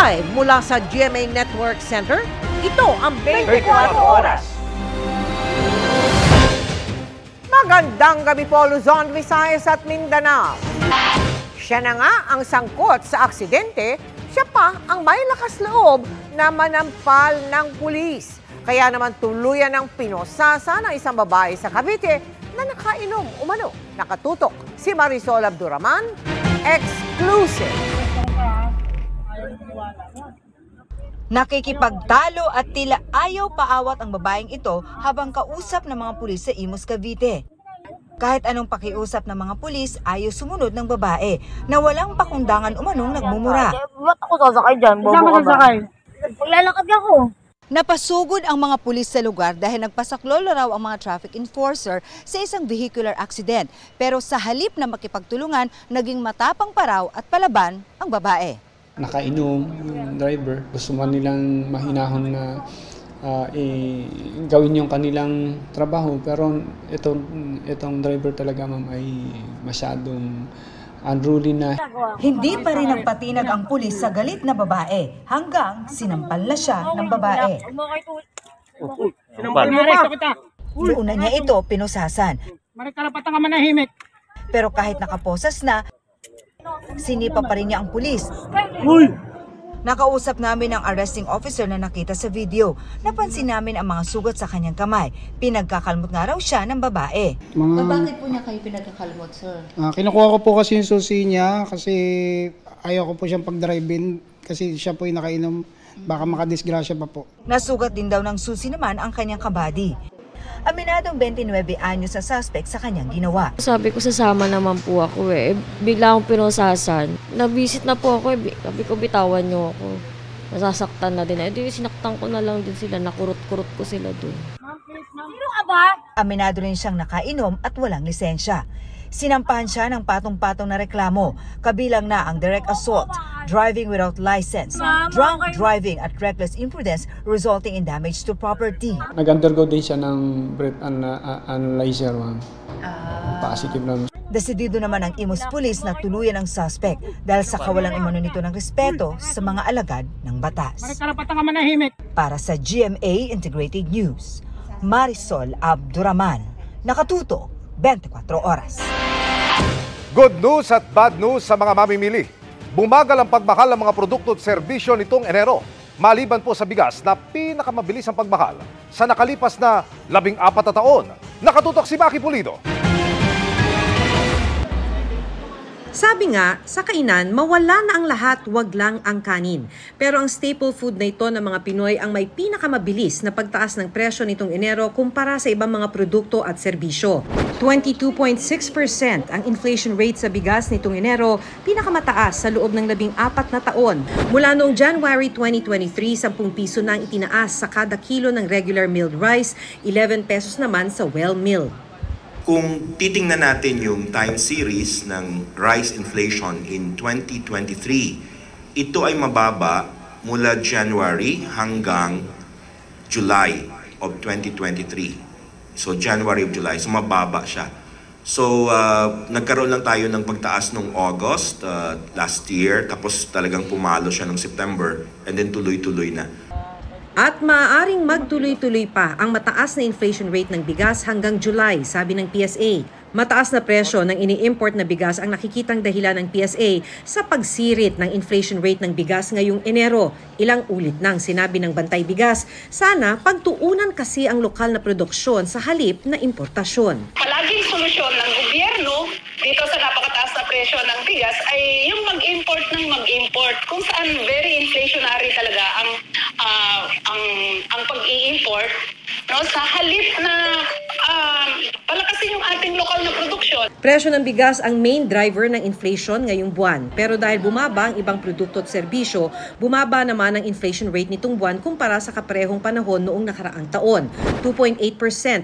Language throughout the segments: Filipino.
Live mula sa GMA Network Center, ito ang 24 Oras. Magandang gabi po, Luzon, Visayas at Mindanao. Siya na nga ang sangkot sa aksidente, siya pa ang may lakas loob na manampal ng pulis. Kaya naman tuluyan ng pinosasa ng isang babae sa Cavite na nakainom umano. Nakatutok si Marisol Abduraman, exclusive. Nakikipagtalo at tila ayaw paawat ang babaeng ito habang kausap ng mga pulis sa Imus, Cavite. Kahit anong pakiusap ng mga pulis, ayaw sumunod ng babae na walang pakundangan umanong nagmumura. Ba't ako sasakay dyan? Bobo ka ba? Maglalakad ako. Napasugod ang mga pulis sa lugar dahil nagpasaklolo raw ang mga traffic enforcer sa isang vehicular accident. Pero sa halip na makipagtulungan, naging matapang pa raw at palaban ang babae. Nakainom yung driver. Gusto man nilang mahinahon na gawin yung kanilang trabaho. Pero itong driver talaga, ma'am, ay masyadong unruly na. Hindi pa rin nagpatinag ang pulis sa galit na babae hanggang sinampal na siya ng babae. Doon na niya ito pinusasan. Marikarapatan ka manahimik. Pero kahit nakaposas na, sinipa pa rin niya ang pulis. Nakausap namin ang arresting officer na nakita sa video. Napansin namin ang mga sugat sa kanyang kamay. Pinagkakalmot nga raw siya ng babae. Bakit po niya kayo pinagkakalmot, sir? Kinukuha ko po kasi yung susi niya kasi ayaw ko po siyang pag-drive-in kasi siya po yung nakainom. Baka makadisgrasya pa po. Nasugat din daw ng susi naman ang kanyang kabady. Aminadong 29 anyos sa suspect sa kanyang ginawa. Sabi ko sasama naman po ako eh. Bigla akong pinusasan. Nabisit na po ako eh. Sabi ko bitawan niyo ako. Nasasaktan na din. Di sinaktan ko na lang din sila. Nakurot-kurot ko sila dun. Sino ka ba? Aminado rin siyang nakainom at walang lisensya. Sinampahan siya ng patong-patong na reklamo, kabilang na ang direct assault, driving without license, drunk driving at reckless imprudence resulting in damage to property. Nag-undergo din siya ng breath analyzer, ma'am. Positive naman. Desidido naman ang Imus Police na tuluyan ang suspect dahil sa kawalang umano nito ng respeto sa mga alagad ng batas. Marikarapatan ka manahimik. Para sa GMA Integrated News, Marisol Abduraman, nakatuto 24 Oras. Good news at bad news sa mga mamimili. Bumagal ang pagmahal ng mga produkto at serbisyo nitong Enero. Maliban po sa bigas na pinakamabilis ang pagmahal sa nakalipas na 14 na taon. Nakatutok si Maki Pulido. Sabi nga, sa kainan, mawala na ang lahat, wag lang ang kanin. Pero ang staple food na ito ng mga Pinoy ang may pinakamabilis na pagtaas ng presyo nitong Enero kumpara sa ibang mga produkto at serbisyo. 22.6% ang inflation rate sa bigas nitong Enero, pinakamataas sa loob ng 14 na taon. Mula noong January 2023, 10 piso na ang itinaas sa kada kilo ng regular milled rice, 11 pesos naman sa well milled. Kung titingnan natin yung time series ng rice inflation in 2023, ito ay mababa mula January hanggang July of 2023. So January of July, so mababa siya. So nagkaroon lang tayo ng pagtaas noong August last year, tapos talagang pumalo siya noong September, and then tuloy-tuloy na. At maaaring magtuloy-tuloy pa ang mataas na inflation rate ng bigas hanggang July, sabi ng PSA. Mataas na presyo ng ini-import na bigas ang nakikitang dahilan ng PSA sa pagsirit ng inflation rate ng bigas ngayong Enero. Ilang ulit nang sinabi ng Bantay Bigas, sana pagtuunan kasi ang lokal na produksyon sa halip na importasyon. Palaging solusyon ng gobyerno dito sa napakataas na presyo ng bigas ay yung mag-import ng mag-import, kung saan very inflationary talaga ang pag-i-import, no, sa halip na palakasin yung ating lokal na produksyon. Presyo ng bigas ang main driver ng inflation ngayong buwan. Pero dahil bumaba ang ibang produkto at serbisyo, bumaba naman ang inflation rate nitong buwan kumpara sa kaparehong panahon noong nakaraang taon. 2.8%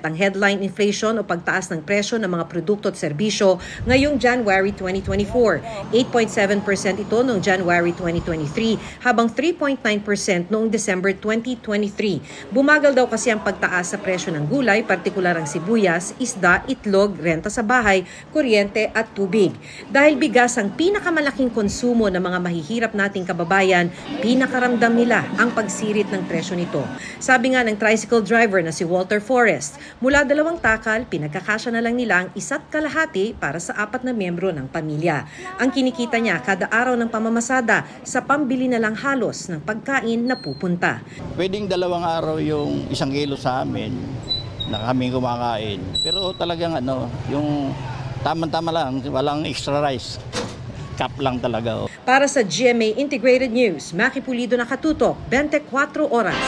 ang headline inflation o pagtaas ng presyo ng mga produkto at serbisyo ngayong January 2024. 8.7% ito noong January 2023, habang 3.9% noong December 2023. Bumagal daw kasi ang pagtaas sa presyo ng gulay, partikular ang sibuyas, isda, itlog, renta sa bahay, kuryente at tubig. Dahil bigas ang pinakamalaking konsumo ng mga mahihirap nating kababayan, pinakaramdam nila ang pagsirit ng presyo nito. Sabi nga ng tricycle driver na si Walter Forrest, mula 2 takal, pinagkakasya na lang nila ang 1.5 para sa 4 na miyembro ng pamilya. Ang kinikita niya kada araw ng pamamasada sa pambili na lang halos ng pagkain na pupunta. Pwedeng 2 araw yung 1 kilo sa amin na kami kumakain. Pero talagang yung tama-tama lang, walang extra rice. Cup lang talaga. Para sa GMA Integrated News, Maki Pulido nakatutok, 24 oras.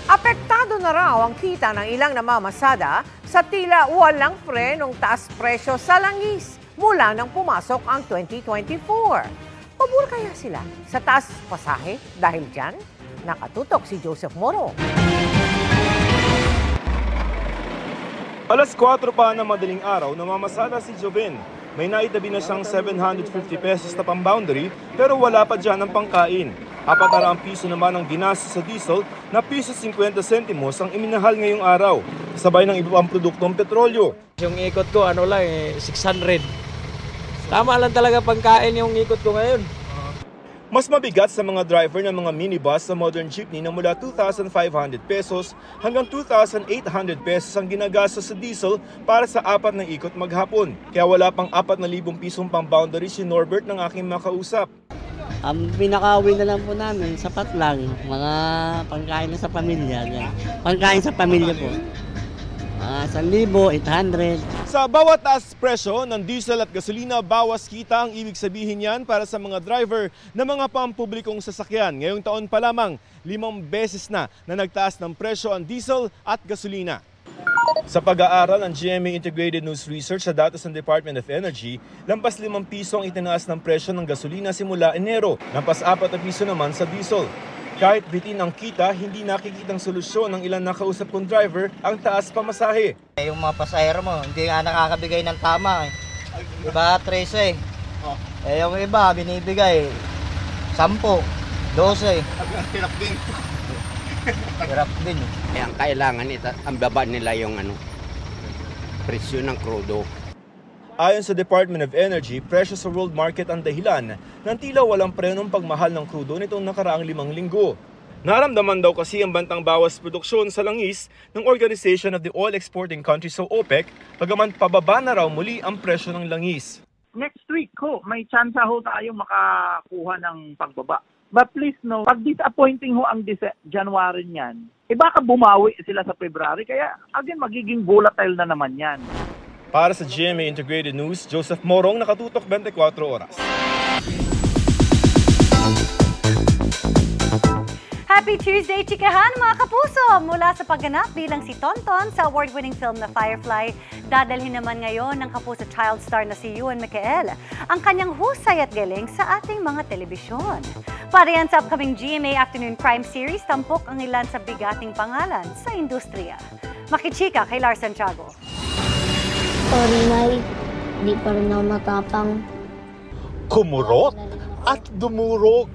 Apektado na raw ang kita ng ilang namamasada sa tila walang frenong taas presyo sa langis mula nang pumasok ang 2024. Pabor kaya sila sa taas pasahe dahil dyan? Nakatutok si Joseph Moro. Alas 4 pa ng madaling araw, namamasada si Joven. May naitabi na siyang 750 pesos na pang-boundary pero wala pa dyan ang pangkain. 400 piso naman ang ginastos sa diesel na piso 50 sentimos ang iminahal ngayong araw. Sabay ng iba pang produktong petrolyo. Yung ikot ko 600. Tama lang talaga pangkain yung ikot ko ngayon. Mas mabigat sa mga driver ng mga minibus sa modern jeepney na mula 2,500 pesos hanggang 2,800 pesos ang ginagastos sa diesel para sa 4 na ikot maghapon. Kaya wala pang 4,000 pisong pang-boundary si Norbert ng aking makausap. Ang pinaka-uwi na lang po namin, sapat lang. Mga pangkain na sa pamilya. Pangkain sa pamilya po. 1,800. Sa bawat taas presyo ng diesel at gasolina, bawas kita ang ibig sabihin yan para sa mga driver ng mga pampublikong sasakyan. Ngayong taon pa lamang, 5 beses na nagtaas ng presyo ang diesel at gasolina. Sa pag-aaral ng GMA Integrated News Research sa datos ng Department of Energy, lampas 5 piso ang itinaas ng presyo ng gasolina simula Enero, lampas 4 na piso naman sa diesel. Kahit bitin ang kita, hindi nakikitang solusyon ng ilang nakausap kong driver ang taas pamasahe. Yung mga pasahero mo, hindi nga nakakabigay ng tama. Iba 13. Yung iba, binibigay 10, 12. Hirap din. Hirap din. Ang kailangan ang baba nila yung presyo ng krudo. Ayon sa Department of Energy, presyo sa world market ang dahilan ng tila walang prenong pagmahal ng krudo nitong nakaraang 5 linggo. Naramdaman daw kasi ang bantang bawas produksyon sa langis ng Organization of the Oil Exporting Countries o OPEC, bagaman pababa na raw muli ang presyo ng langis. Next week may chance ho tayo makakuha ng pagbaba. But please know, pag disappointing ho ang January niyan, baka bumawi sila sa February, kaya again magiging volatile na naman yan. Para sa GMA Integrated News, Joseph Morong, nakatutok 24 oras. Happy Tuesday, chikahan mga kapuso! Mula sa pagganap bilang si Tonton sa award-winning film na Firefly, dadalhin naman ngayon ng kapuso child star na si Ewan Micael ang kanyang husay at galing sa ating mga telebisyon. Para yan sa upcoming GMA Afternoon Crime Series, tampok ang ilan sa bigating pangalan sa industriya. Makichika kay Lars Santiago. Sorry, Nay. Di pa rin ako matapang. Kumurot at dumurog.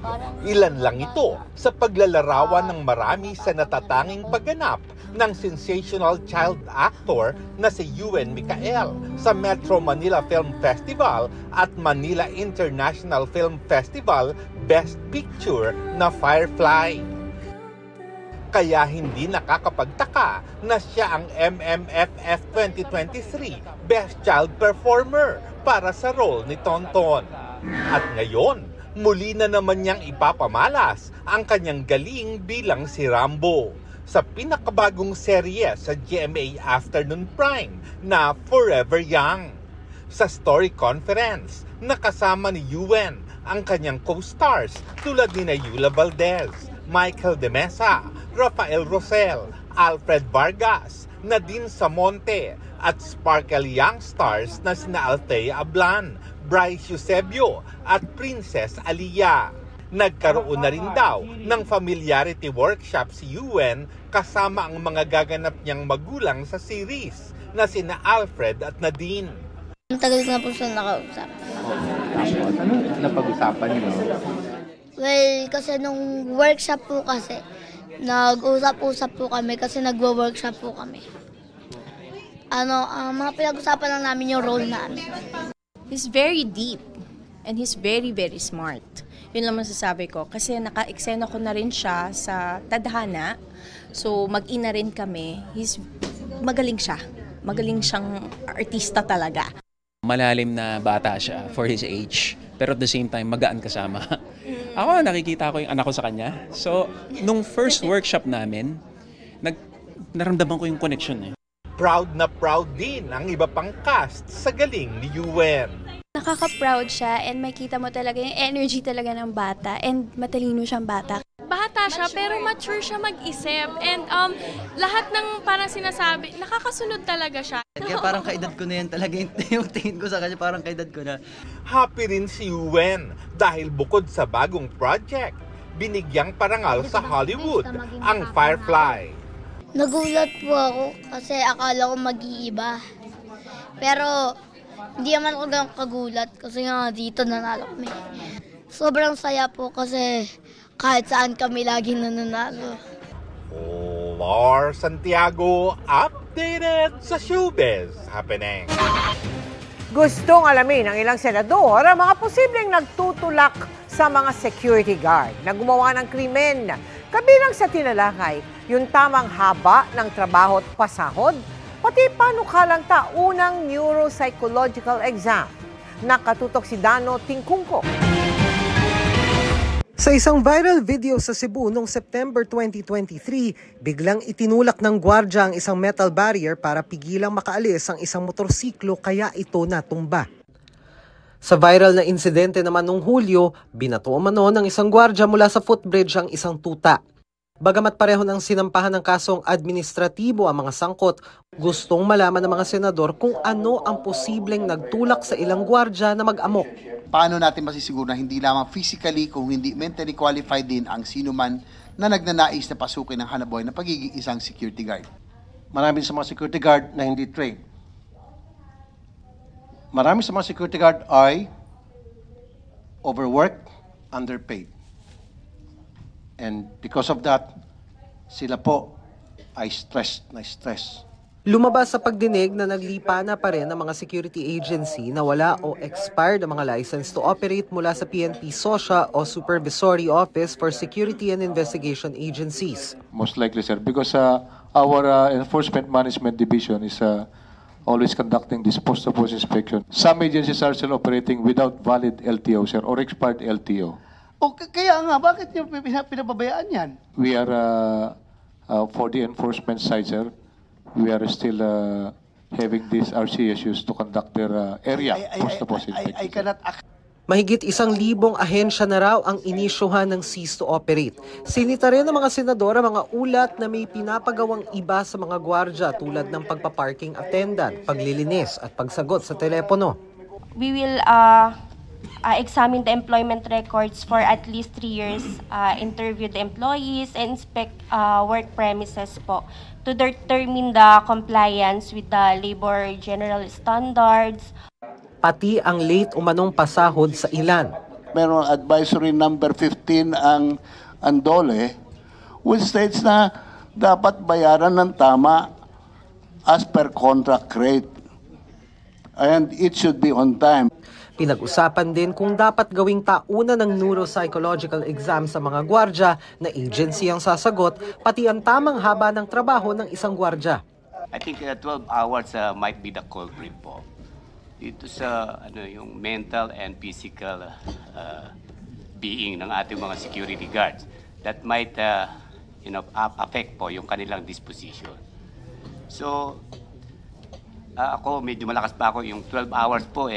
Ilan lang ito sa paglalarawan ng marami sa natatanging pagganap ng sensational child actor na si Ewan Micael sa Metro Manila Film Festival at Manila International Film Festival Best Picture na Firefly. Kaya hindi nakakapagtaka na siya ang MMFF 2023 Best Child Performer para sa role ni Tonton. At ngayon, muli na naman niyang ipapamalas ang kanyang galing bilang si Rambo sa pinakabagong serye sa GMA Afternoon Prime na Forever Young. Sa story conference, nakasama ni Ewan ang kanyang co-stars tulad ni Yula Valdez, Michael De Mesa, Rafael Rosel, Alfred Vargas, Nadine Samonte at Sparkle Young Stars na sina Althea Ablan, Bryce Eusebio at Princess Aliyah. Nagkaroon na rin daw ng familiarity workshop si Ewan kasama ang mga gaganap niyang magulang sa series na sina Alfred at Nadine. Ang tagal ko na po siya nakausap. Ano napag-usapan niyo? Well, kasi nung workshop po kasi, nag-usap-usap po kami kasi nagwo-workshop po kami. mga pinag-usapan lang namin yung role namin. He's very deep and he's very, very smart. Yun lang masasabi ko. Kasi naka-eksena ko na rin siya sa Tadhana. So, mag-ina rin kami. Magaling siya. Magaling siyang artista talaga. Malalim na bata siya for his age. Pero at the same time, magaan kasama. Ako, nakikita ko yung anak ko sa kanya. So, nung first workshop namin, naramdaman ko yung connection. Proud na proud din ang iba pang cast sa galing ni Yuen. Nakaka-proud siya and makita mo talaga yung energy talaga ng bata and matalino siyang bata. Bata siya pero mature siya mag-isip and lahat ng parang sinasabi, nakakasunod talaga siya. Kaya parang kaedad ko na yan talaga yung tingin ko sa kanya, parang kaedad ko na. Happy rin si Yuen dahil bukod sa bagong project, binigyang parangal sa Hollywood ang Firefly. Nagulat po ako kasi akala ko mag-iiba. Pero hindi naman ako ganun kagulat kasi nga dito nanalo kami. Sobrang saya po kasi kahit saan kami laging nananalo. Lar Santiago, updated sa showbiz happening. Gustong alamin ng ilang senador ang mga posibleng nagtutulak sa mga security guard na gumawa ng krimen. Kabilang sa tinalakay, yung tamang haba ng trabaho at pasahod, pati panukalang taunang neuropsychological exam. Nakatutok si Dano Tingkungko. Sa isang viral video sa Cebu noong September 2023, biglang itinulak ng gwardya ang isang metal barrier para pigilang makaalis ang isang motorsiklo kaya ito natumba. Sa viral na insidente naman noong Hulyo, binato umano ng isang gwardya mula sa footbridge ang isang tuta. Bagamat pareho ng sinampahan ng kasong administratibo ang mga sangkot, gustong malaman ng mga senador kung ano ang posibleng nagtulak sa ilang gwardya na mag-amok. Paano natin masisiguro na hindi lamang physically kung hindi mentally qualified din ang sino man na nagnanais na pasukin ng hanabuhay na pagiging isang security guard? Marami sa mga security guard na hindi trained. Marami sa mga security guard ay overworked, underpaid. And because of that, sila po ay stressed na stress. Lumabas sa pagdinig na naglipa na pa rin ang mga security agency na wala o expired ang mga license to operate mula sa PNP SOSIA o Supervisory Office for Security and Investigation Agencies. Most likely, sir, because our Enforcement Management Division is always conducting this post-post inspection. Some agencies are still operating without valid LTO, sir, or expired LTO. O kaya nga, bakit niyo pinapabayaan yan? We are, for the enforcement side, sir, we are still having these RCSUs to conduct their area post-post inspection. Mahigit 1,000 ahensya na raw ang inisyuhan ng cease to operate. Sinita rin ng mga senador ang mga ulat na may pinapagawang iba sa mga gwardya tulad ng pagpaparking attendant, paglilinis at pagsagot sa telepono. We will examine the employment records for at least 3 years, interview the employees, and inspect work premises po to determine the compliance with the labor general standards. Pati ang late umanong pasahod sa ilan. Meron advisory number 15 ang DOLE, which states na dapat bayaran ng tama as per contract rate. And it should be on time. Pinag-usapan din kung dapat gawing tauna ng neuropsychological exam sa mga gwardya na agency ang sasagot, pati ang tamang haba ng trabaho ng isang gwardya. I think 12 hours might be the culprit po. Dito sa yung mental and physical being ng ating mga security guards that might affect po yung kanilang disposition. So ako medyo malakas pa ako, yung 12 hours po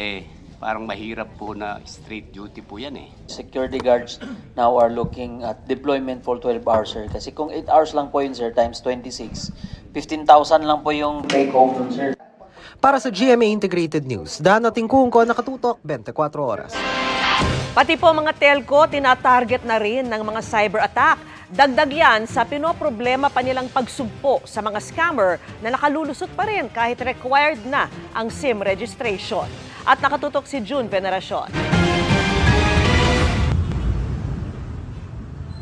parang mahirap po na straight duty po yan Security guards now are looking at deployment for 12 hours, sir. Kasi kung 8 hours lang po yun, sir, times 26, 15,000 lang po yung take-home dun, sir. Para sa GMA Integrated News, Dano Tingkungko, nakatutok 24 oras. Pati po mga telco, tinatarget na rin ng mga cyber attack. Dagdag yan sa pinoproblema pa nilang pagsugpo sa mga scammer na nakalulusot pa rin kahit required na ang SIM registration. At nakatutok si June Veneracion.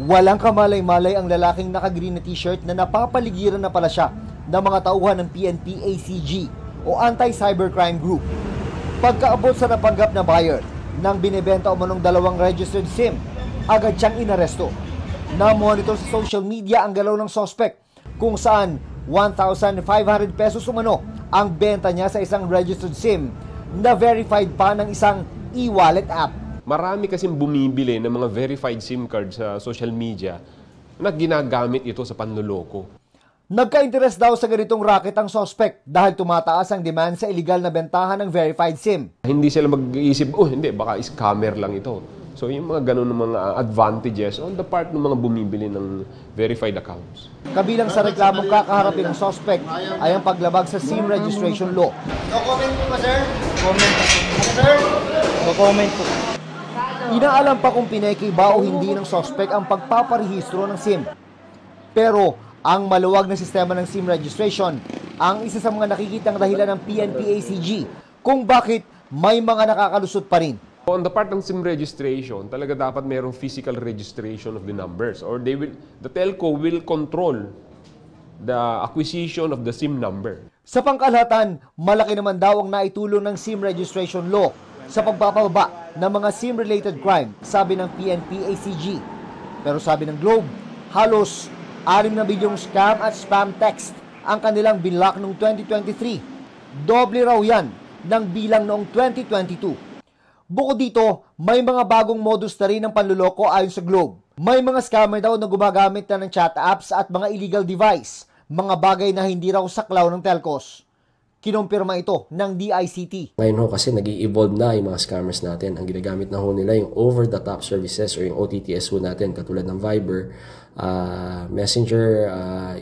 Walang kamalay-malay ang lalaking naka-green na t-shirt na napapaligiran na pala siya ng mga tauhan ng PNP ACG. o Anti-Cybercrime Group. Pagkaabot sa napanggap na buyer nang binibenta umanong 2 registered SIM, agad siyang inaresto. Na-monitor sa social media ang galaw ng suspect kung saan 1,500 pesos umano ang benta niya sa isang registered SIM na verified pa ng isang e-wallet app. Marami kasing bumibili ng mga verified SIM card sa social media na ginagamit ito sa panloloko. Nagka-interest daw sa ganitong racket ang suspect dahil tumataas ang demand sa illegal na bentahan ng verified SIM. Hindi sila mag-iisip, hindi, baka scammer lang ito. So yung mga ganun ng mga advantages on the part ng mga bumibili ng verified accounts. Kabilang sa reklamong kakaharapin ng suspect ay ang paglabag sa SIM registration law. No comment po ba, sir? Comment po. Sir? No comment po. Inaalam pa kung pineke ba o hindi ng suspect ang pagpaparehistro ng SIM. Pero ang maluwag na sistema ng SIM registration ang isa sa mga nakikitang dahilan ng PNP-ACG kung bakit may mga nakakalusot pa rin. On the part ng SIM registration, talaga dapat mayroong physical registration of the numbers or the telco will control the acquisition of the SIM number. Sa pangkalahatan, malaki naman daw ang naitulong ng SIM registration law sa pagpapababa ng mga SIM-related crime, sabi ng PNP-ACG. Pero sabi ng Globe, halos 6 na bilyong scam at spam text ang kanilang binlock noong 2023. Doble raw yan ng bilang noong 2022. Bukod dito, may mga bagong modus na rin ng panluloko ayon sa Globe. May mga scammer daw na gumagamit na ng chat apps at mga illegal device, mga bagay na hindi raw saklaw ng telcos. Kinumpirma ito ng DICT. Ngayon ho kasi nag-i-evolve na yung mga scammers natin. Ang ginagamit na ho nila yung over-the-top services or yung OTTS ho natin katulad ng Viber, Messenger,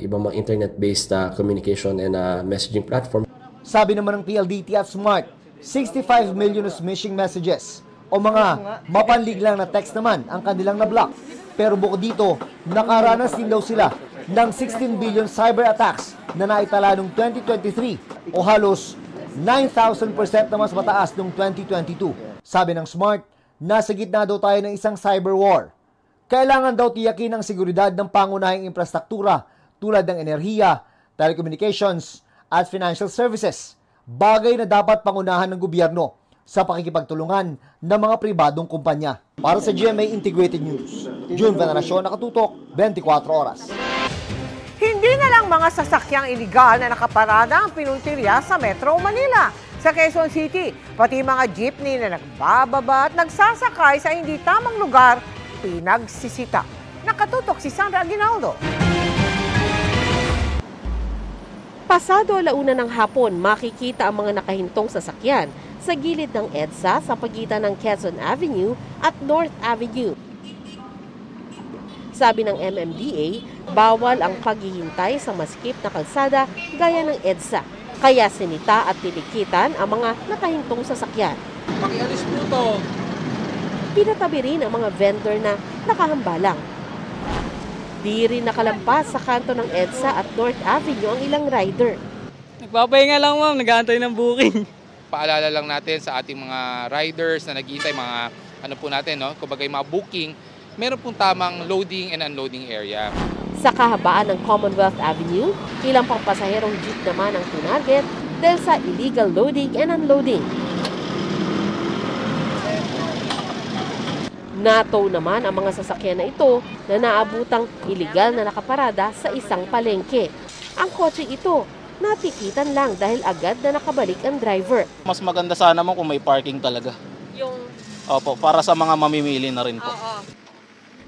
ibang mga internet-based communication and messaging platform. Sabi naman ng PLDT at Smart, 65 million smishing messages o mga mapanlig lang na text naman ang kanilang na-block. Pero bukod dito, nakaranas din daw sila ng 16 billion cyber attacks na naitala noong 2023 o halos 9,000% na mas mataas noong 2022. Sabi ng Smart, nasa gitna daw tayo ng isang cyber war. Kailangan daw tiyakin ang seguridad ng pangunahing infrastruktura tulad ng enerhiya, telecommunications at financial services, bagay na dapat pangunahan ng gobyerno sa pakikipagtulungan ng mga pribadong kumpanya. Para sa GMA Integrated News, June Veneracion, nakatutok, 24 oras. Hindi na lang mga sasakyang iligal na nakaparada ang pinuntirya sa Metro Manila. Sa Quezon City, pati mga jeepney na nagbababa at nagsasakay sa hindi tamang lugar, pinagsisita. Nakatutok si Sandra Aguinaldo. Pasado alauna ng hapon, makikita ang mga nakahintong sasakyan sa gilid ng EDSA sa pagitan ng Quezon Avenue at North Avenue. Sabi ng MMDA, bawal ang paghihintay sa masikip na kalsada gaya ng EDSA. Kaya sinita at tinikitan ang mga nakahintong sasakyan. Pakialis po to. Pinatabi rin ang mga vendor na nakahambalang. Di rin nakalampas sa kanto ng EDSA at North Avenue ang ilang rider. Nagpapahinga lang ma'am, nag-aantay ng booking. Paalala lang natin sa ating mga riders na naghihintay, mga ano po natin, no? Kumbaga yung mga booking, meron pong tamang loading and unloading area. Sa kahabaan ng Commonwealth Avenue, ilang pang pasaherong jeep naman ang tinarget dahil sa illegal loading and unloading. Natow naman ang mga sasakyan na ito na naabutang iligal na nakaparada sa isang palengke. Ang kotse ito, natikitan lang dahil agad na nakabalik ang driver. Mas maganda sana mo kung may parking talaga. Opo, para sa mga mamimili na rin po.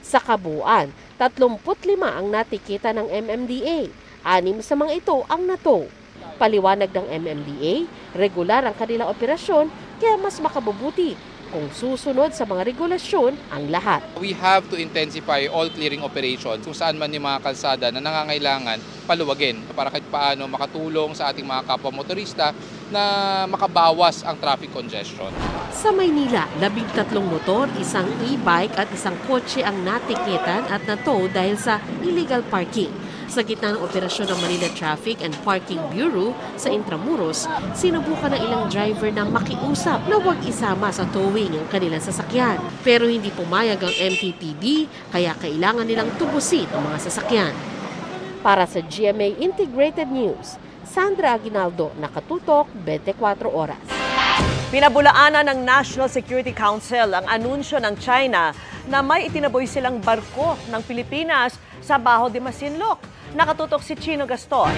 Sa kabuuan, 35 ang natikita ng MMDA. 6 sa mga ito ang natow. Paliwanag ng MMDA, regular ang kanilang operasyon kaya mas makabubuti kung susunod sa mga regulasyon ang lahat. We have to intensify all clearing operations kung saan man yung mga kalsada na nangangailangan paluwagin para kahit paano makatulong sa ating mga kapwa motorista na makabawas ang traffic congestion. Sa Maynila, 13 motor, isang e-bike at isang kotse ang natikitan at natow dahil sa illegal parking. Sa gitna ng operasyon ng Manila Traffic and Parking Bureau sa Intramuros, sinubukan ng ilang driver na makiusap na huwag isama sa towing ang kanilang sasakyan. Pero hindi pumayag ang MTPB, kaya kailangan nilang tubusin ang mga sasakyan. Para sa GMA Integrated News, Sandra Aguinaldo, Nakatutok, 24 Oras. Pinabulaanan ng National Security Council ang anunsyo ng China na may itinaboy silang barko ng Pilipinas sa Baho de Masinloc. Nakatutok si Chino Gaston.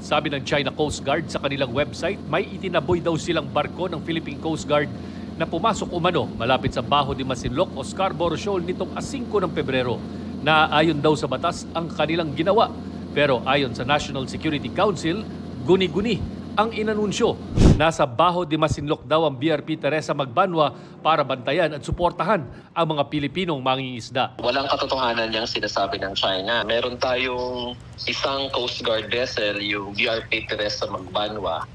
Sabi ng China Coast Guard sa kanilang website, may itinaboy daw silang barko ng Philippine Coast Guard na pumasok umano malapit sa Baho de Masinloc o Scarborough Shoal nitong 5 ng Pebrero. Na ayon daw sa batas ang kanilang ginawa. Pero ayon sa National Security Council, guni-guni ang inanunsyo. Nasa Baho de Masinloc daw ang BRP Teresa Magbanwa para bantayan at suportahan ang mga Pilipinong mangingisda. Walang katotohanan niyang sinasabi ng China. Meron tayong isang Coast Guard vessel, yung BRP Teresa Magbanwa,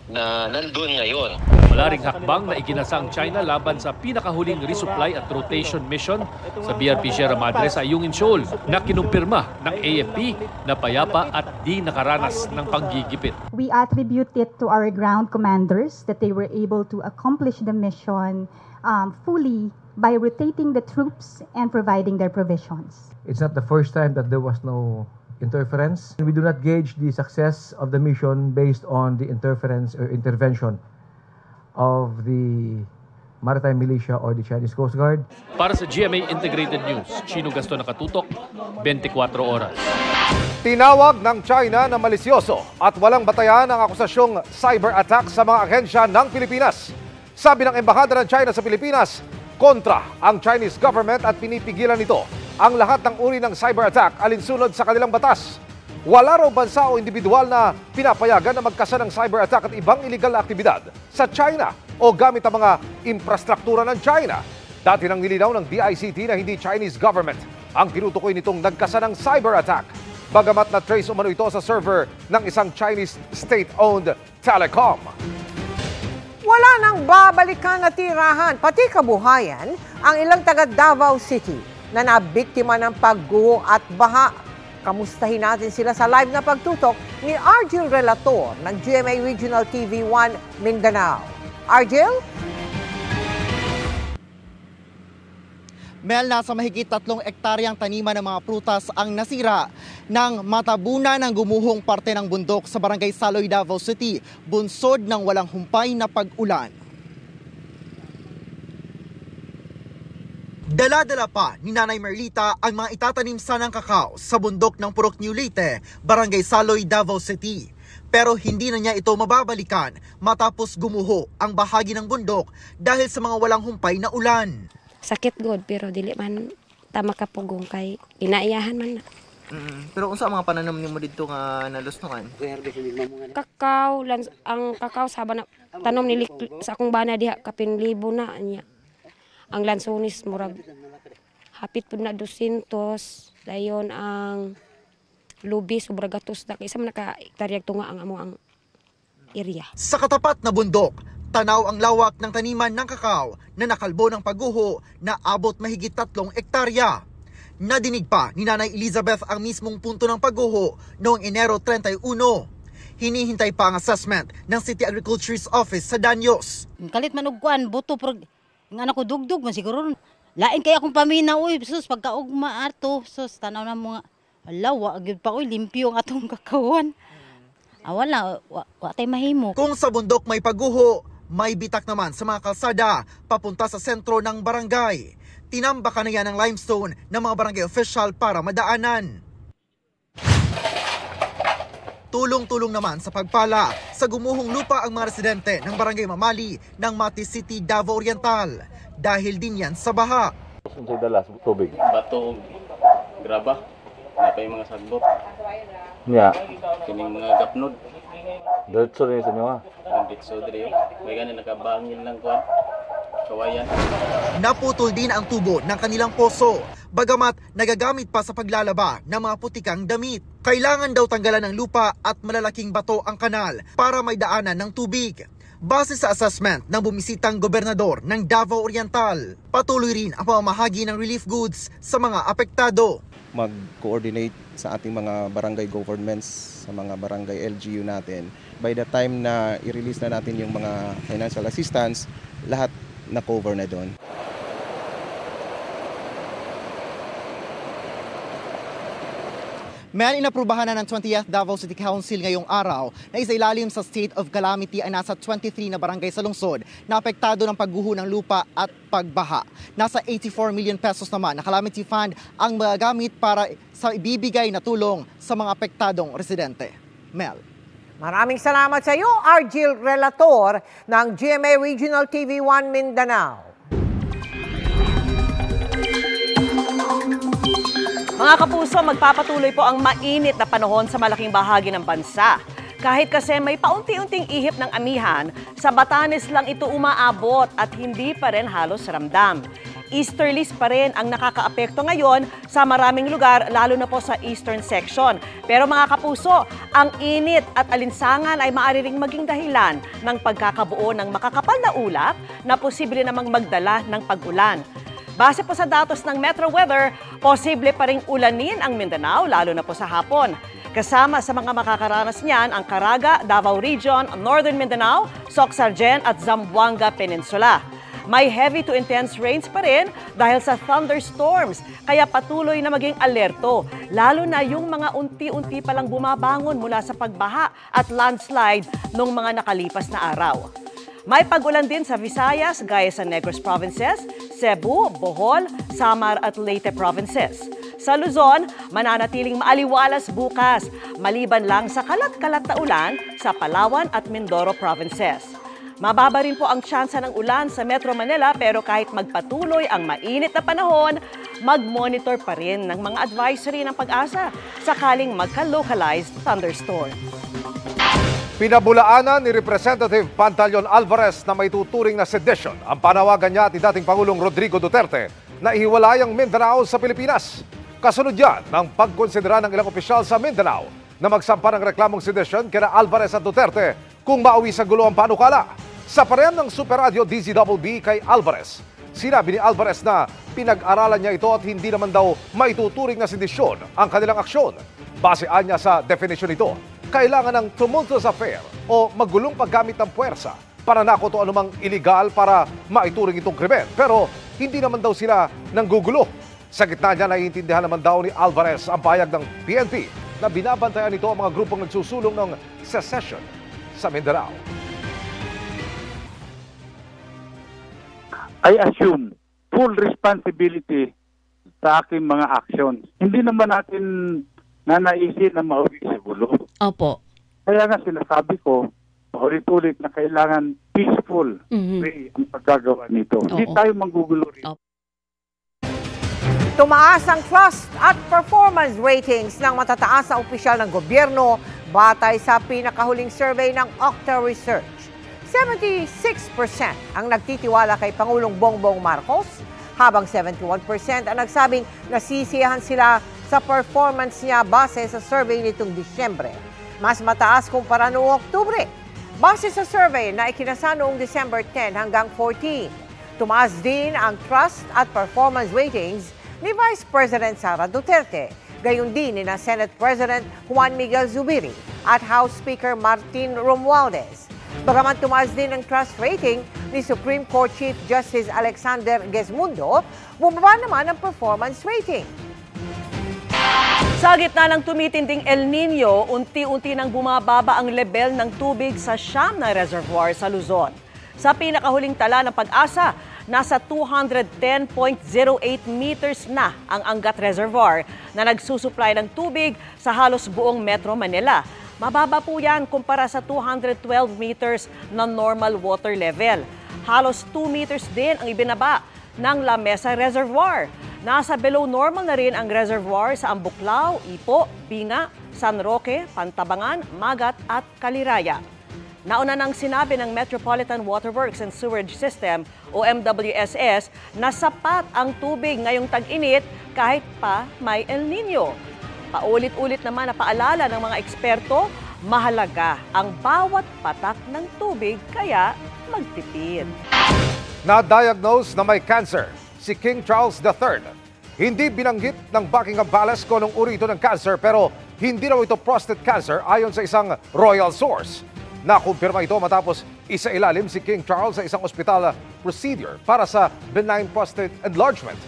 na nandun ngayon. Wala ring hakbang na iginasa ang China laban sa pinakahuling resupply at rotation mission sa BRP Sierra Madre sa Ayungin Shoal na kinumpirma ng AFP na payapa at di nakaranas ng panggigipit. We attribute it to our ground commanders that they were able to accomplish the mission fully by rotating the troops and providing their provisions. It's not the first time that there was no interference. We do not gauge the success of the mission based on the interference or intervention of the Maritime Militia or the Chinese Coast Guard. Para sa GMA Integrated News, Chino Gaston, Nakatutok, 24 Oras. Tinawag ng China na malisyoso at walang batayan ang akusasyong cyber attack sa mga ahensya ng Pilipinas. Sabi ng Embahada ng China sa Pilipinas, kontra ang Chinese government at pinipigilan nito ang lahat ng uri ng cyber attack alinsunod sa kanilang batas. Wala raw bansa o individual na pinapayagan na magkasa ng cyber attack at ibang iligal na aktibidad sa China o gamit ang mga infrastruktura ng China. Dati nang nilinaw ng DICT na hindi Chinese government ang tinutukoy nitong nagkasa ng cyber attack. Bagamat na-trace umano ito sa server ng isang Chinese state-owned telecom. Wala nang babalikan na tirahan, pati kabuhayan, ang ilang taga Davao City na nabiktima ng pagguho at baha. Kamustahin natin sila sa live na pagtutok ni Argel Relator ng GMA Regional TV 1 Mindanao. Argel? Mel, nasa mahigit 3 ektaryang taniman ng mga prutas ang nasira ng matabunan ng gumuhong parte ng bundok sa Barangay Saloy, Davao City, bunsod ng walang humpay na pag-ulan. Dala-dala pa ni Nanay Merlita ang mga itatanim sanang kakao sa bundok ng Purok New Leyte, Barangay Saloy, Davao City. Pero hindi na niya ito mababalikan matapos gumuho ang bahagi ng bundok dahil sa mga walang humpay na ulan. Sakit god pero dili man tama kapugong kay inaiyahan man na. Pero unsa ang mga pananom nimo didto nga nalusnoan? Kakao, ang kakao saban na tanom ni sa akong bana diha kapin libo na niya. Ang lansonis murag hapit pud na 200, dayon ang lubi sobra gatos na kaysa man naka-hektaryag tunga ang amo ang area. Sa katapat na bundok, tanaw ang lawak ng taniman ng kakao na nakalbo ng pagguho na abot mahigit 3 ektarya. Nadinig pa ni Nanay Elizabeth ang mismong punto ng pagguho noong Enero 31. Hinihintay pa ang assessment ng City Agriculture's Office sa Danyos. Kalit man og kuan buto prog ang anak ko dugdug man siguro. Lain kay akong paminaw oy sus pagkaugma ato sus tanaw na mga alawa gyud pa oy limpyo ang atong kakawan. Wala wa tay mahimo. Kung sa bundok may pagguho, may bitak naman sa mga kalsada papunta sa sentro ng barangay. Tinambakan na yan ng limestone ng mga barangay official para madaanan. Tulong-tulong naman sa pagpala sa gumuhong lupa ang mga residente ng Barangay Mamali ng Mati City, Davao Oriental. Dahil din yan sa baha. Unsay dalas tubig? Bato, graba, napay mga sagbot. Nya. Kining mga gapnod. Diretso rin sa inyo ha? Diretso diri. May ganin nakabangin lang kuan. Kawayan. Naputol din ang tubo ng kanilang poso, bagamat nagagamit pa sa paglalaba ng mga putikang damit. Kailangan daw tanggalan ng lupa at malalaking bato ang kanal para may daanan ng tubig. Base sa assessment ng bumisitang gobernador ng Davao Oriental, patuloy rin ang pamamahagi ng relief goods sa mga apektado. Mag-coordinate sa ating mga barangay governments, sa mga barangay LGU natin. By the time na i-release na natin yung mga financial assistance, lahat na-cover na doon. May inaprubahan na ng 20th Davao City Council ngayong araw na isailalim sa state of calamity ay nasa 23 na barangay sa lungsod na apektado ng pagguho ng lupa at pagbaha. Nasa 84 million pesos naman na calamity fund ang magagamit para sa ibibigay na tulong sa mga apektadong residente. Mel. Maraming salamat sa iyo, Argil Relator ng GMA Regional TV1 Mindanao. Mga kapuso, magpapatuloy po ang mainit na panahon sa malaking bahagi ng bansa. Kahit kasi may paunti-unting ihip ng amihan, sa Batanes lang ito umaabot at hindi pa rin halos ramdam. Easterlies pa rin ang nakakaapekto ngayon sa maraming lugar, lalo na po sa eastern section. Pero mga kapuso, ang init at alinsangan ay maaari ring maging dahilan ng pagkakabuo ng makakapal na ulap na posible namang magdala ng pag-ulan. Base po sa datos ng Metro Weather, posible pa ring ulanin ang Mindanao, lalo na po sa hapon. Kasama sa mga makakaranas niyan ang Caraga, Davao Region, Northern Mindanao, Soc-Sargen at Zamboanga Peninsula. May heavy to intense rains pa rin dahil sa thunderstorms, kaya patuloy na maging alerto, lalo na yung mga unti-unti palang bumabangon mula sa pagbaha at landslide noong mga nakalipas na araw. May pag-ulan din sa Visayas, gaya sa Negros Provinces, Cebu, Bohol, Samar at Leyte Provinces. Sa Luzon, mananatiling maaliwalas bukas, maliban lang sa kalat-kalat na ulan sa Palawan at Mindoro Provinces. Mababa rin po ang tsansa ng ulan sa Metro Manila, pero kahit magpatuloy ang mainit na panahon, mag-monitor pa rin ng mga advisory ng Pag-asa sakaling magka-localized thunderstorm. Pinabulaanan ni Representative Pantaleon Alvarez na may tuturing na sedition ang panawagan niya at dating Pangulong Rodrigo Duterte na ihiwalay ang Mindanao sa Pilipinas. Kasunod yan ng pagkonsidera ng ilang opisyal sa Mindanao na magsampa ng reklamong sedition kina Alvarez at Duterte kung mauwi sa gulo ang panukala. Sa pareham ng Super Radio DZBB kay Alvarez, sinabi ni Alvarez na pinag-aralan niya ito at hindi naman daw maituturing na sedisyon ang kanilang aksyon. Basean niya sa definition nito, kailangan ng tumultuous affair o magulong paggamit ng puwersa para nakuto anumang illegal para maituring itong krimen. Pero hindi naman daw sila nanggugulo. Sa gitna niya, naiintindihan naman daw ni Alvarez ang pahayag ng PNP na binabantayan nito ang mga grupong nagsusulong ng secession sa Mindanao. I assume full responsibility sa aking mga actions. Hindi naman natin nanaisin na mauwi sa gulo. Opo. Kaya nga sinasabi ko, paulit-ulit na kailangan peaceful way ang paggagawa nito. Hindi tayo manggugulo rin. Tumaas ang trust at performance ratings ng matataas na opisyal ng gobyerno batay sa pinakahuling survey ng Okta Research. 76% ang nagtitiwala kay Pangulong Bongbong Marcos, habang 71% ang nagsabing nasisiyahan sila sa performance niya base sa survey nitong Disyembre. Mas mataas kumpara noong Oktubre, base sa survey na ikinasa noong December 10 hanggang 14. Tumaas din ang trust at performance ratings ni Vice President Sara Duterte, gayon din ni Senate President Juan Miguel Zubiri at House Speaker Martin Romualdez. Bagaman tumaas din ang trust rating ni Supreme Court Chief Justice Alexander Gesmundo, bumaba naman ang performance rating. Sa gitna ng tumitinding El Nino, unti-unti nang bumababa ang level ng tubig sa siyam na reservoir sa Luzon. Sa pinakahuling tala ng Pag-asa, nasa 210.08 meters na ang Angat Reservoir na nagsusupply ng tubig sa halos buong Metro Manila. Mababa po yan kumpara sa 212 meters na normal water level. Halos 2 meters din ang ibinaba ng La Mesa Reservoir. Nasa below normal na rin ang reservoir sa Ambuklao, Ipo, Binga, San Roque, Pantabangan, Magat at Kaliraya. Nauna nang sinabi ng Metropolitan Waterworks and Sewerage System o MWSS na sapat ang tubig ngayong tag-init kahit pa may El Nino. Paulit-ulit naman na paalala ng mga eksperto, mahalaga ang bawat patak ng tubig kaya magtipid. Na-diagnose na may cancer si King Charles III. Hindi binanggit ng Buckingham Palace kung anong uri ito ng cancer, pero hindi raw ito prostate cancer ayon sa isang royal source. Nakumpirma ito matapos isailalim si King Charles sa isang ospital procedure para sa benign prostate enlargement.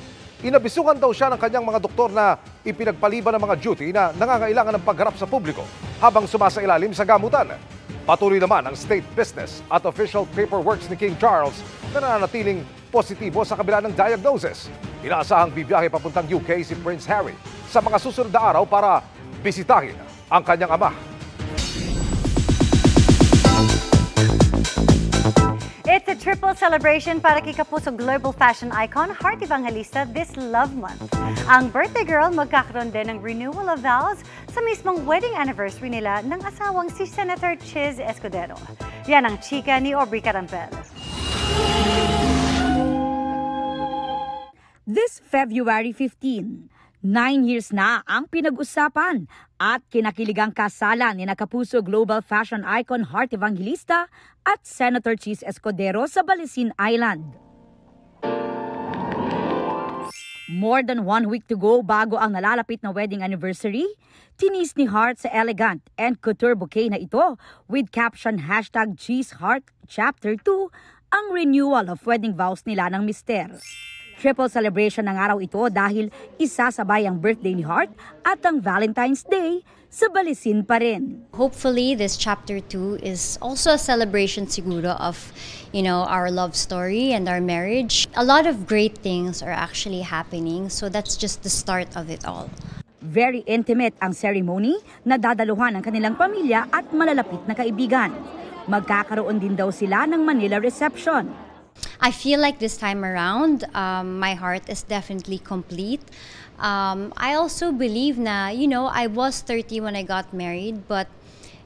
Inabisuhan daw siya ng kanyang mga doktor na ipinagpaliban ng mga duty na nangangailangan ng pagharap sa publiko habang sumasailalim sa gamutan. Patuloy naman ang state business at official paperworks ni King Charles na nananatiling positibo sa kabila ng diagnosis. Inaasahang bibiyahe papuntang UK si Prince Harry sa mga susunod na araw para bisitahin ang kanyang ama. It's a triple celebration para kay Kapusog global fashion icon Heart Evangelista this love month. Ang birthday girl magkakaroon din ng renewal of vows sa mismong wedding anniversary nila ng asawang si Senator Chiz Escudero. Yan ang chika ni Aubrey Carampel. This February 15, 9 years na ang pinag-usapan at kinakiligang kasalan ni Kapuso global fashion icon Heart Evangelista at Senator Chiz Escudero sa Balisin Island. More than 1 week to go bago ang nalalapit na wedding anniversary, tinis ni Heart sa elegant and couture bouquet na ito with caption #ChizHeart Chapter 2 ang renewal of wedding vows nila ng mister. Triple celebration ng araw ito dahil isasabay ang birthday ni Heart at ang Valentine's Day sa Balisin pa rin. Hopefully, this chapter 2 is also a celebration siguro of, our love story and our marriage. A lot of great things are actually happening, so that's just the start of it all. Very intimate ang ceremony na dadaluhan ng kanilang pamilya at malalapit na kaibigan. Magkakaroon din daw sila ng Manila reception. I feel like this time around, my heart is definitely complete. I also believe na, I was 30 when I got married, but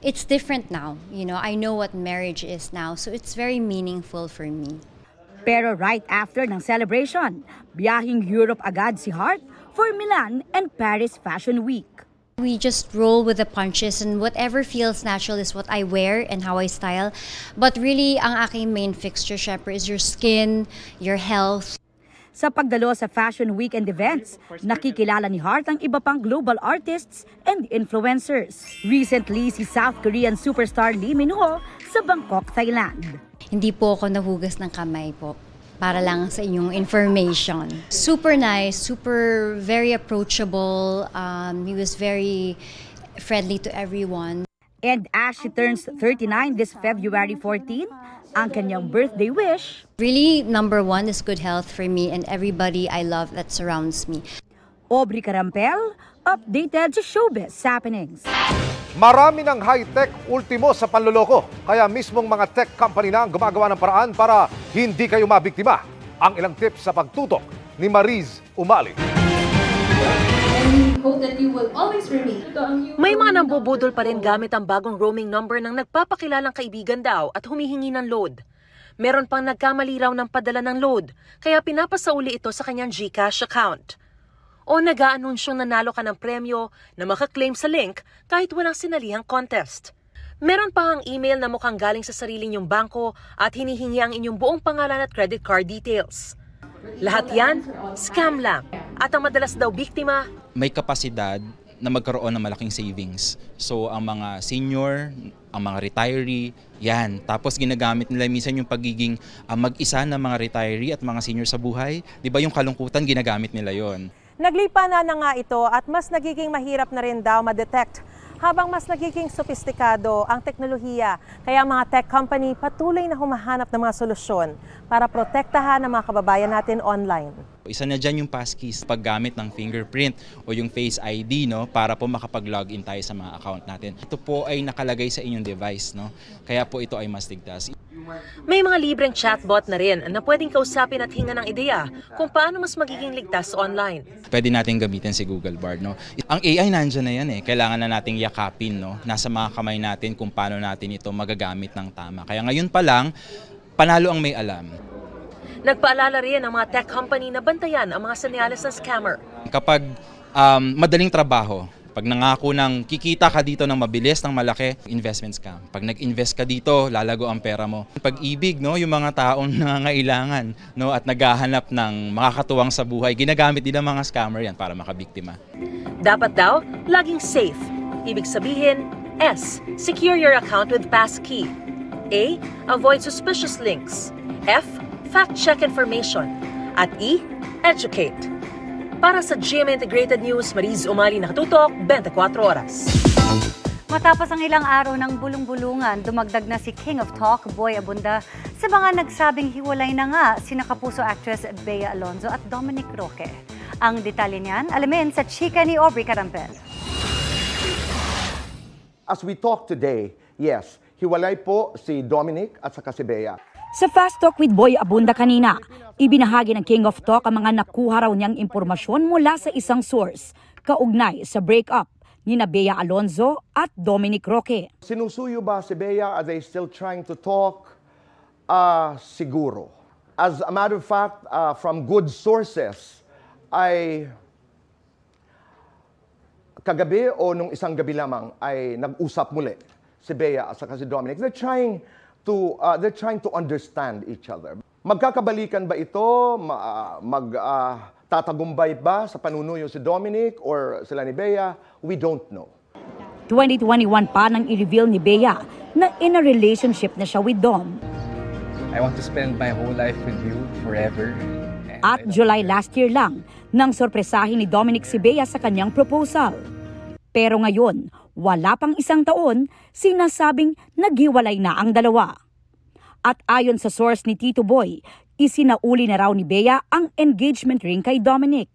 it's different now. I know what marriage is now, so it's very meaningful for me. Pero right after ng celebration, biyahing Europe agad si Heart for Milan and Paris Fashion Week. We just roll with the punches and whatever feels natural is what I wear and how I style. But really, ang aking main fixture, syempre, is your skin, your health. Sa pagdalo sa Fashion Week and events, nakikilala ni Heart ang iba pang global artists and influencers. Recently, si South Korean superstar Lee Min-ho sa Bangkok, Thailand. Hindi po ako nahugas ng kamay po. Para lang sa inyong information. Super nice, very approachable. He was very friendly to everyone. And as she turns 39 this February 14, ang kanyang birthday wish. Really, number one is good health for me and everybody I love that surrounds me. Aubrey Carampel, updated sa showbiz happenings. Marami ng high-tech ultimo sa panloloko, kaya mismong mga tech company na ang gumagawa ng paraan para hindi kayo mabiktima. Ang ilang tips sa pagtutok ni Mariz Umali. May mga nambubudol pa rin gamit ang bagong roaming number ng nagpapakilalang kaibigan daw at humihingi ng load. Meron pang nagkamali raw ng padala ng load, kaya pinapasauli ito sa kanyang GCash account. O nag-aanunsyong nanalo ka ng premyo na makaklaim sa link kahit walang sinalihang contest. Meron pa ang email na mukhang galing sa sarili niyong bangko at hinihingi ang inyong buong pangalan at credit card details. Lahat yan, scam lang. At ang madalas daw biktima, may kapasidad na magkaroon ng malaking savings. So ang mga senior, ang mga retiree, yan. Tapos ginagamit nila minsan yung pagiging mag-isa ng mga retiree at mga senior sa buhay. Di ba yung kalungkutan, ginagamit nila yon. Naglipa na nga ito at mas nagiging mahirap na rin daw ma-detect habang mas nagiging sopistikado ang teknolohiya. Kaya mga tech company patuloy na humahanap ng mga solusyon para protektahan ang mga kababayan natin online. Isa na dyan yung passkeys, paggamit ng fingerprint o yung Face ID, para po makapag-login tayo sa mga account natin. Ito po ay nakalagay sa inyong device, kaya po ito ay mas ligtas. May mga libreng chatbot na rin na pwedeng kausapin at hinga ng ideya kung paano mas magiging ligtas online. Pwede natin gamitin si Google Bard. Ang AI nandiyan na yan. Kailangan na nating yakapin. Nasa mga kamay natin kung paano natin ito magagamit ng tama. Kaya ngayon pa lang, panalo ang may alam. Nagpaalala rin ang mga tech company na bantayan ang mga senyales ng scammer. Kapag madaling trabaho, pag nangako ng kikita ka dito ng mabilis, ng malaki, investment scam. Pag nag-invest ka dito, lalago ang pera mo. Pag-ibig, yung mga taong nangangailangan at naghahanap ng makakatuwang sa buhay, ginagamit din ng mga scammer yan para makabiktima. Dapat daw, laging safe. Ibig sabihin, S. Secure your account with passkey. A. Avoid suspicious links. F. Fact-check information. At E. Educate. Para sa GMA Integrated News, Mariz Umali nakatutok, 24 oras. Matapos ang ilang araw ng bulong-bulungan, dumagdag na si King of Talk, Boy Abunda, sa mga nagsabing hiwalay na nga sina Kapuso actress Bea Alonzo at Dominic Roque. Ang detalye niyan, alamin sa chika ni Aubrey Carampel. As we talk today, yes, hiwalay po si Dominic at saka si Bea. Sa Fast Talk with Boy Abunda kanina, ibinahagi ng King of Talk ang mga nakuha raw niyang impormasyon mula sa isang source, kaugnay sa breakup ni Bea Alonzo at Dominic Roque. Sinusuyo ba si Bea? Are they still trying to talk? Siguro. As a matter of fact, from good sources, ay kagabi o nung isang gabi lamang ay nag-usap muli si Bea at saka si Dominic. They're trying to understand each other. Magkakabalikan ba ito? Tatagumbay ba sa panunuyo si Dominic or sila ni Bea? We don't know. 2021 pa nang i-reveal ni Bea na in a relationship na siya with Dom. I want to spend my whole life with you forever. At July last year lang nang sorpresahin ni Dominic si Bea sa kanyang proposal. Pero ngayon, wala pang isang taon, sinasabing naghiwalay na ang dalawa. At ayon sa source ni Tito Boy, isinauli na raw ni Bea ang engagement ring kay Dominic.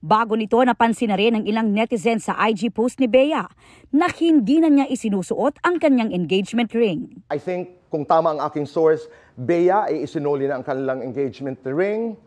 Bago nito, napansin na rin ng ilang netizens sa IG post ni Bea na hindi na niya isinusuot ang kanyang engagement ring. I think kung tama ang aking source, Bea ay isinuli na ang kanilang engagement ring.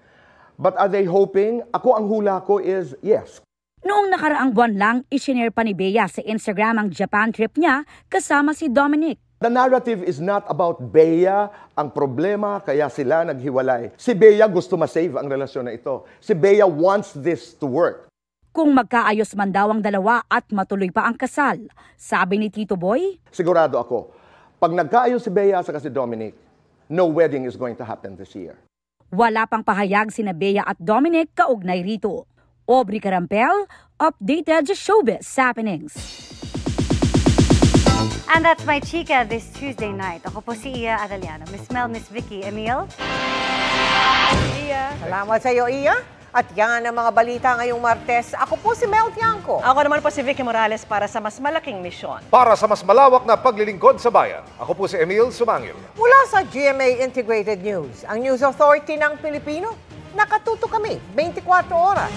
But are they hoping? Ako ang hula ko is yes. Noong nakaraang buwan lang, isinare pa ni Bea sa Instagram ang Japan trip niya kasama si Dominic. The narrative is not about Bea ang problema kaya sila naghiwalay. Si Bea gusto ma-save ang relasyon na ito. Si Bea wants this to work. Kung magkaayos man daw ang dalawa at matuloy pa ang kasal, sabi ni Tito Boy, sigurado ako, pag nagkaayos si Bea at si Dominic, no wedding is going to happen this year. Wala pang pahayag sina Bea at Dominic kaugnay rito. Aubrey Carampel, updated sa Showbiz Happenings. And that's my chika this Tuesday night. Ako po si Iya Arellano. Miss Mel, Miss Vicky, Emil. Iya. Salamat sa iyo, Iya. At yan ang mga balita ngayong Martes. Ako po si Mel Tiangco. Ako naman po si Vicky Morales para sa mas malaking misyon. Para sa mas malawak na paglilingkod sa bayan. Ako po si Emil Sumangil. Mula sa GMA Integrated News, ang News Authority ng Pilipino. Nakatuto kami 24 oras.